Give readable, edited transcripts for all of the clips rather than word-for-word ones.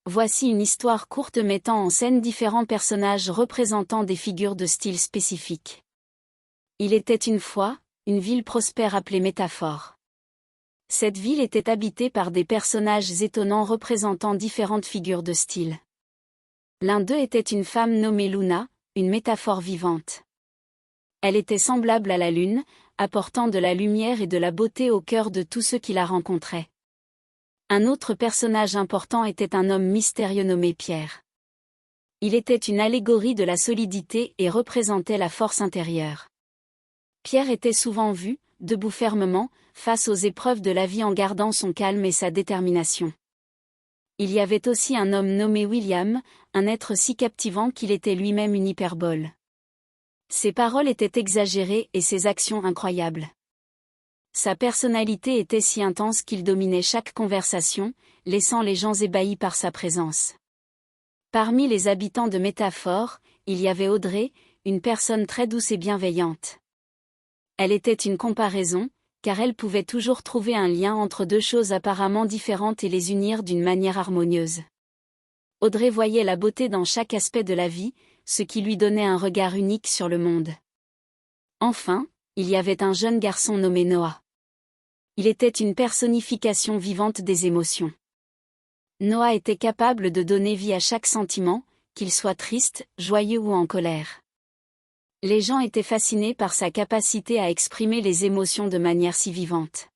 Voici une histoire courte mettant en scène différents personnages représentant des figures de style spécifiques. Il était une fois, une ville prospère appelée Métaphore. Cette ville était habitée par des personnages étonnants représentant différentes figures de style. L'un d'eux était une femme nommée Luna, une métaphore vivante. Elle était semblable à la lune, apportant de la lumière et de la beauté au cœur de tous ceux qui la rencontraient. Un autre personnage important était un homme mystérieux nommé Pierre. Il était une allégorie de la solidité et représentait la force intérieure. Pierre était souvent vu, debout fermement, face aux épreuves de la vie en gardant son calme et sa détermination. Il y avait aussi un homme nommé William, un être si captivant qu'il était lui-même une hyperbole. Ses paroles étaient exagérées et ses actions incroyables. Sa personnalité était si intense qu'il dominait chaque conversation, laissant les gens ébahis par sa présence. Parmi les habitants de Métaphore, il y avait Audrey, une personne très douce et bienveillante. Elle était une comparaison, car elle pouvait toujours trouver un lien entre deux choses apparemment différentes et les unir d'une manière harmonieuse. Audrey voyait la beauté dans chaque aspect de la vie, ce qui lui donnait un regard unique sur le monde. Enfin, il y avait un jeune garçon nommé Noah. Il était une personnification vivante des émotions. Noah était capable de donner vie à chaque sentiment, qu'il soit triste, joyeux ou en colère. Les gens étaient fascinés par sa capacité à exprimer les émotions de manière si vivante.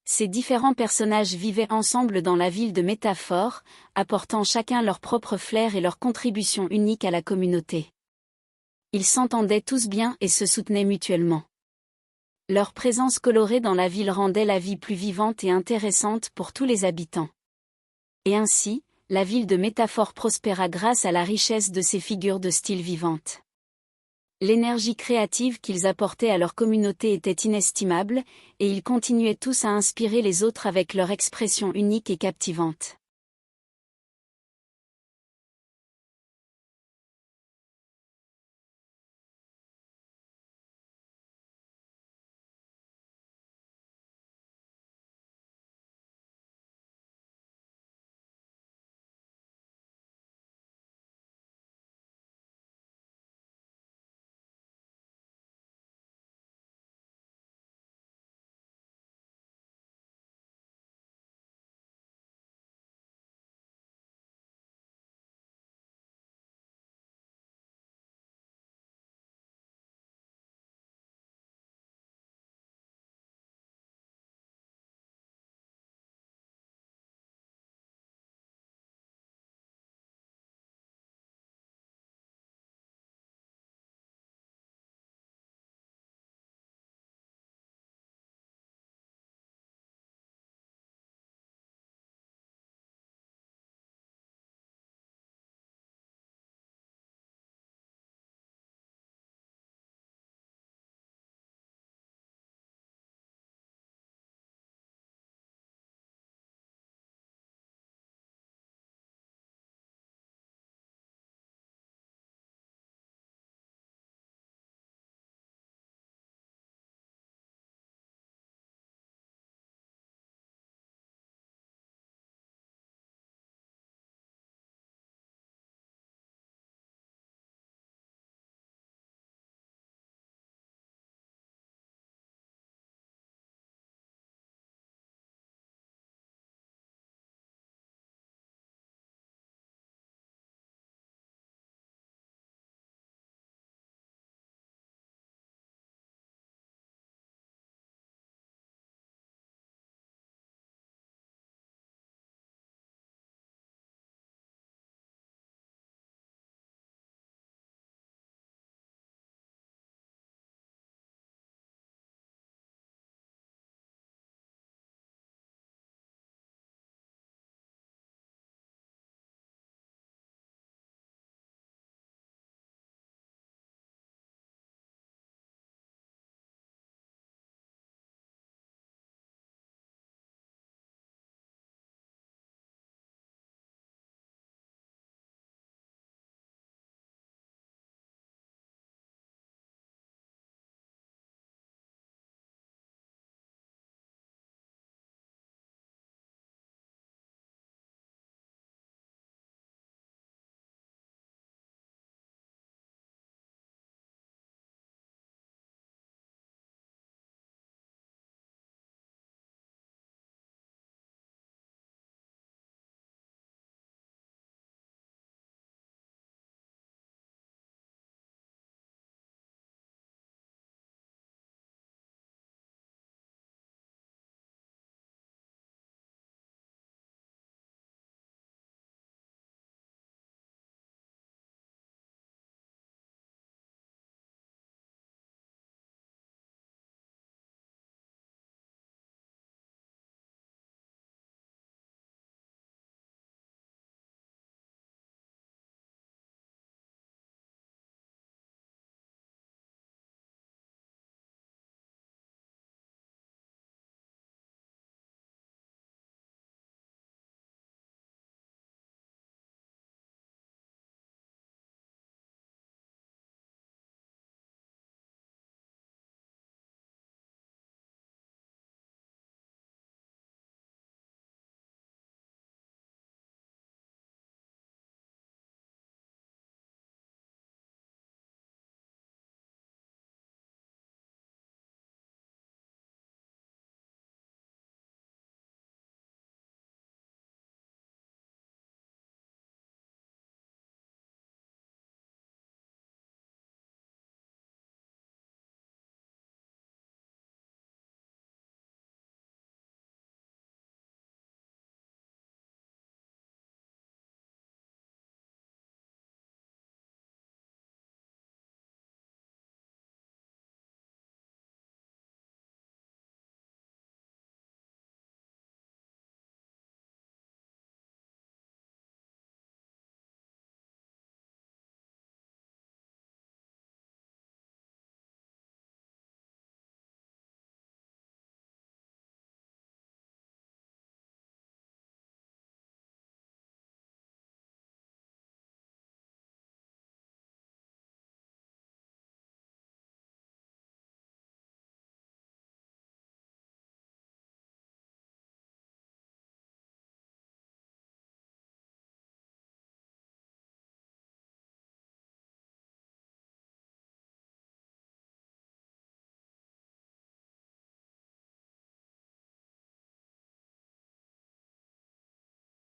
Ces différents personnages vivaient ensemble dans la ville de Métaphore, apportant chacun leur propre flair et leur contribution unique à la communauté. Ils s'entendaient tous bien et se soutenaient mutuellement. Leur présence colorée dans la ville rendait la vie plus vivante et intéressante pour tous les habitants. Et ainsi, la ville de Métaphore prospéra grâce à la richesse de ses figures de style vivantes. L'énergie créative qu'ils apportaient à leur communauté était inestimable, et ils continuaient tous à inspirer les autres avec leur expression unique et captivante.